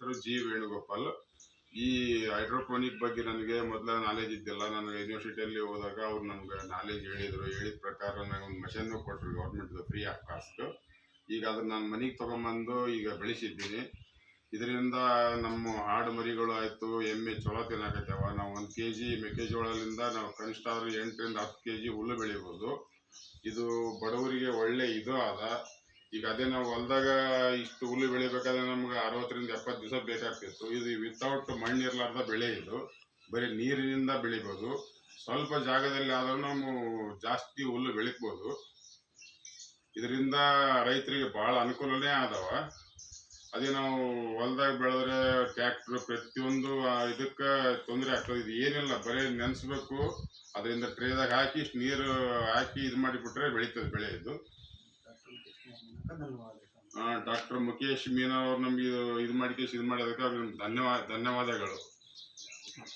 Doctor G Venugopal. ಈ hydroponic ಬಗ್ಗೆ ನನಗೆ ಮೊದಲ ನಾಲೆಜ್ ಇದ್ದಿಲ್ಲ. ನಾನು ಯೂನಿವರ್ಸಿಟಿಯಲ್ಲಿ ಹೋದಾಗ ಅವ್ರು ನಮ್ಗೆ ನಾಲೆಜ್ ಹೇಳಿದ್ರು. ಹೇಳಿದ ಪ್ರಕಾರ ನನಗೆ ಒಂದು ಮಷನ್ ಕೊಟ್ಟರು ಗೌರ್ಮೆಂಟ್ ಫ್ರೀ ಆಫ್ ಕಾಸ್ಟ್. ಈಗ ಅದನ್ನ ನಾನು ಮನೆಗೆ ತೊಗೊಂಬಂದು ಈಗ ಬೆಳೆಸಿದ್ದೀನಿ. ಇದರಿಂದ ನಮ್ಮ ಆಡು ಮರಿಗಳು ಆಯಿತು, ಎಮ್ಮೆ ಚೊಲೋ ತಿನ್ನಕತ್ತೇವ. ನಾವು 1 kg ಮೆಕ್ಕೆಜೋಳದಿಂದ ನಾವು ಕನಿಷ್ಠ ಆದ್ರೂ 8 ರಿಂದ 10 kg ಹುಲ್ಲು ಬೆಳಿಬೋದು. ಇದು ಬಡವರಿಗೆ ಒಳ್ಳೆ ಇದು ಅದ. ಈಗ ಅದೇ ನಾವು ಹೊಲದಾಗ ಇಷ್ಟು ಹುಲ್ಲು ಬೆಳಿಬೇಕಾದ್ರೆ ನಮ್ಗೆ 60 ರಿಂದ 70 ದಿವಸ ಬೇಕಾಗ್ತಿತ್ತು. ಇದು ವಿತೌಟ್ ಮಣ್ಣು ಇರಲಾರ್ದ ಬೆಳೆ. ಇದು ಬರೀ ನೀರಿನಿಂದ ಬೆಳಿಬೋದು. ಸ್ವಲ್ಪ ಜಾಗದಲ್ಲಿ ಆದ್ರೂ ನಾವು ಜಾಸ್ತಿ ಹುಲ್ಲು ಬೆಳಿಬೋದು. ಇದರಿಂದ ರೈತರಿಗೆ ಭಾಳ ಅನುಕೂಲನೇ ಆದವ. ಅದೇ ನಾವು ಹೊಲದಾಗ ಬೆಳೆದ್ರೆ ಟ್ರ್ಯಾಕ್ಟರ್ ಪ್ರತಿಯೊಂದು ಇದಕ್ಕೆ ತೊಂದರೆ ಆಗ್ತದೆ. ಇದು ಏನಿಲ್ಲ, ಬರೀ ನೆನೆಸ್ಬೇಕು, ಅದರಿಂದ ಟ್ರೇದಾಗ ಹಾಕಿ ಇಷ್ಟು ನೀರು ಹಾಕಿ ಇದು ಮಾಡಿಬಿಟ್ರೆ ಬೆಳೀತದೆ ಬೆಳೆ. ಇದು ಡಾಕ್ಟರ್ ಮುಖೇಶ್ ಮೀನಾ ಅವ್ರು ನಮ್ಗೆ ಇದು ಮಾಡೋದಕ್ಕೆ ಅವ್ರಿಗೆ ಧನ್ಯವಾದಗಳು.